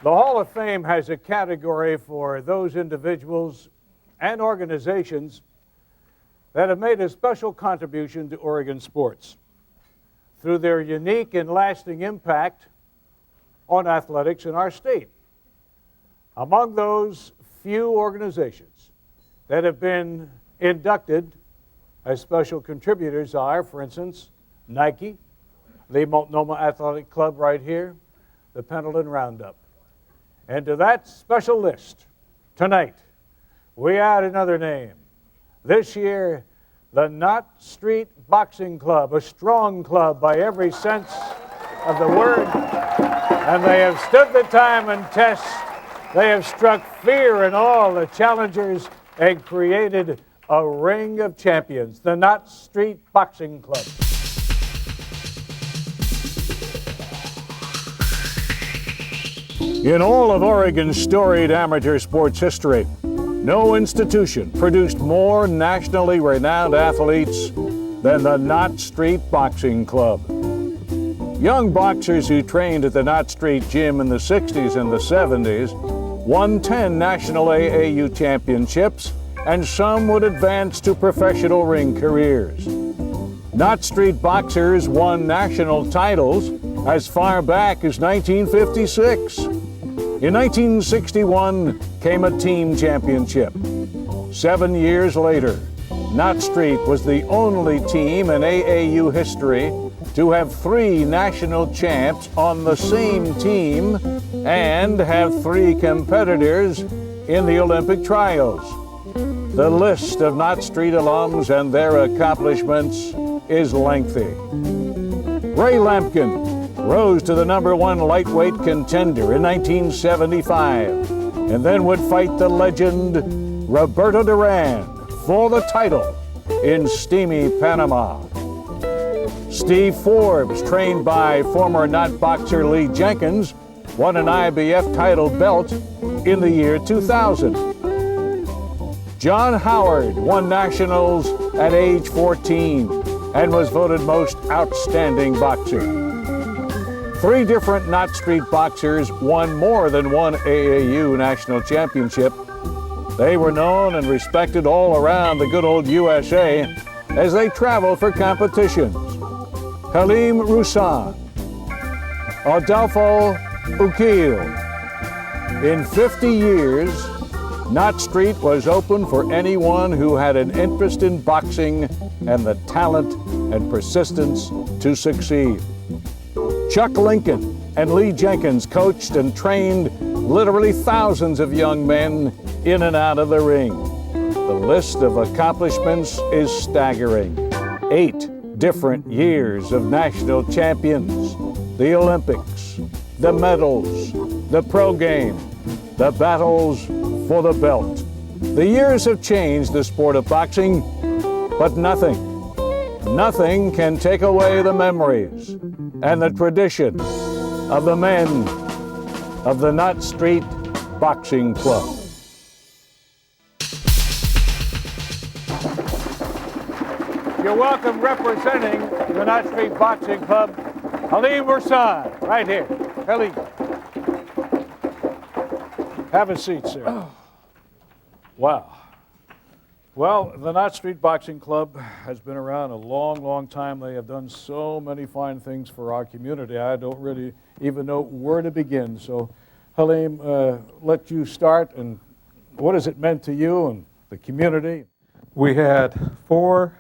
The Hall of Fame has a category for those individuals and organizations that have made a special contribution to Oregon sports through their unique and lasting impact on athletics in our state. Among those few organizations that have been inducted as special contributors are, for instance, Nike, the Multnomah Athletic Club right here, the Pendleton Roundup. And to that special list, tonight, we add another name. This year, the Knott Street Boxing Club, a strong club by every sense of the word, and they have stood the time and test. They have struck fear in all the challengers and created a ring of champions, the Knott Street Boxing Club. In all of Oregon's storied amateur sports history, no institution produced more nationally renowned athletes than the Knott Street Boxing Club. Young boxers who trained at the Knott Street Gym in the 60s and the 70s won 10 national AAU championships, and some would advance to professional ring careers. Knott Street boxers won national titles as far back as 1956. In 1961 came a team championship. 7 years later, Knott Street was the only team in AAU history to have 3 national champs on the same team and have 3 competitors in the Olympic trials. The list of Knott Street alums and their accomplishments is lengthy. Ray Lampkin rose to the #1 lightweight contender in 1975 and then would fight the legend Roberto Duran for the title in steamy Panama. Steve Forbes, trained by former Knott boxer Lee Jenkins, won an IBF title belt in the year 2000. John Howard won nationals at age 14 and was voted most outstanding boxer. 3 different Knott Street boxers won more than one AAU national championship. They were known and respected all around the good old USA as they traveled for competitions. Halim Roussan, Adolfo Uquil. In 50 years, Knott Street was open for anyone who had an interest in boxing and the talent and persistence to succeed. Chuck Lincoln and Lee Jenkins coached and trained literally thousands of young men in and out of the ring. The list of accomplishments is staggering. 8 different years of national champions, the Olympics, the medals, the pro game, the battles for the belt. The years have changed the sport of boxing, but nothing can take away the memories and the tradition of the men of the Knott Street Boxing Club. You're welcome, representing the Knott Street Boxing Club, Halim Roussan, right here. Halim. Have a seat, sir. Oh. Wow. Well, the Knott Street Boxing Club has been around a long, long time. They have done so many fine things for our community. I don't really even know where to begin. So, Halim, let you start. And what has it meant to you and the community? We had 4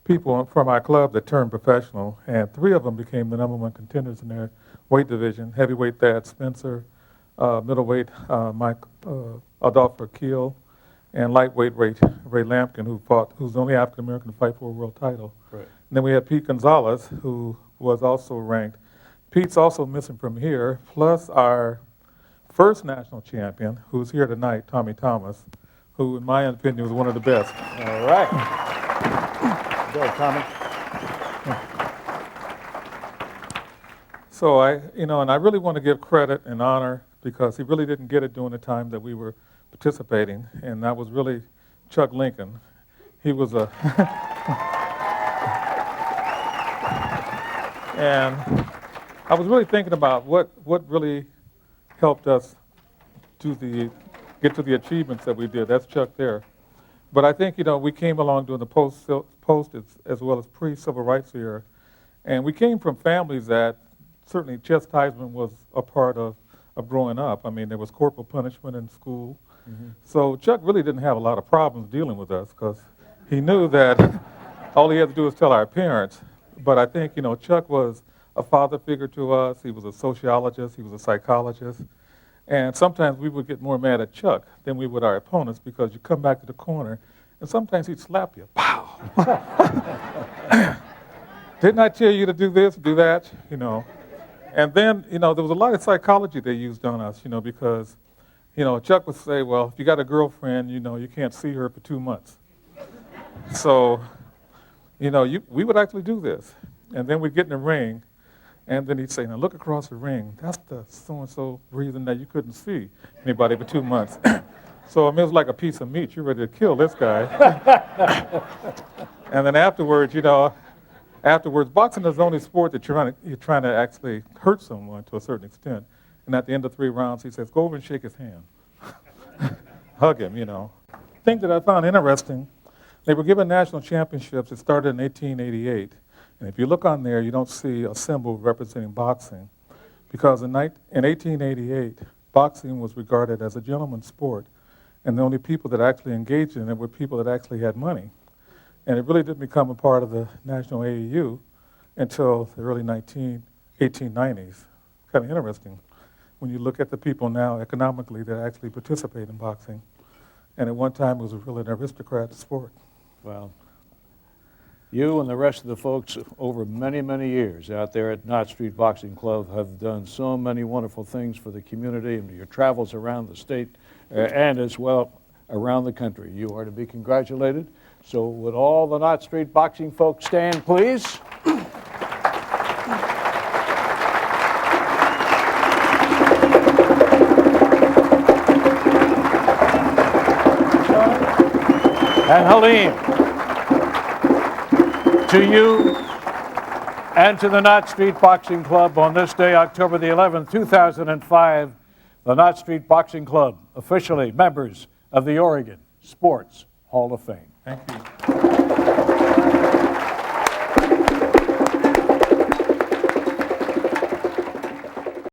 people from our club that turned professional, and 3 of them became the #1 contenders in their weight division. Heavyweight Thad Spencer, middleweight Mike Adolfo Keel, and lightweight Ray Lampkin, who's the only African American to fight for a world title. Right. And then we had Pete Gonzalez, who was also ranked. Pete's also missing from here, plus our first national champion, who's here tonight, Tommy Thomas, who, in my opinion, was one of the best. All right. Go ahead, Tommy. So and I really want to give credit and honor, because he really didn't get it during the time that we were participating, and that was really Chuck Lincoln. He was a and I was really thinking about what really helped us get to the achievements that we did. That's Chuck there. But I think, we came along during the post as well as pre-civil rights era, and we came from families that certainly chastisement was a part of growing up. I mean, there was corporal punishment in school. Mm-hmm. So Chuck really didn't have a lot of problems dealing with us because he knew that all he had to do was tell our parents. But I think, Chuck was a father figure to us. He was a sociologist. He was a psychologist. And sometimes we would get more mad at Chuck than we would our opponents because you come back to the corner and sometimes he'd slap you. Pow! Didn't I tell you to do this, do that? And then, there was a lot of psychology they used on us, because, Chuck would say, well, if you got a girlfriend, you can't see her for 2 months. So, we would actually do this. And then we'd get in the ring, and then he'd say, now look across the ring. That's the so-and-so reason that you couldn't see anybody for 2 months. So, it was like a piece of meat. You're ready to kill this guy. And then afterwards, boxing is the only sport that you're trying to actually hurt someone to a certain extent. And at the end of 3 rounds, he says, go over and shake his hand. Hug him, The thing that I found interesting, they were given national championships. It started in 1888. And if you look on there, you don't see a symbol representing boxing. Because in 1888, boxing was regarded as a gentleman's sport. And the only people that actually engaged in it were people that actually had money. And it really didn't become a part of the national AAU until the early 1890s. Kind of interesting when you look at the people now economically that actually participate in boxing. And at one time, it was really an aristocrat sport. Well, you and the rest of the folks over many, many years out there at Knott Street Boxing Club have done so many wonderful things for the community and your travels around the state and as well around the country. You are to be congratulated. So would all the Knott Street boxing folks stand, please? And Halim, to you and to the Knott Street Boxing Club on this day, October the 11th, 2005, the Knott Street Boxing Club, officially members of the Oregon Sports Hall of Fame. Thank you.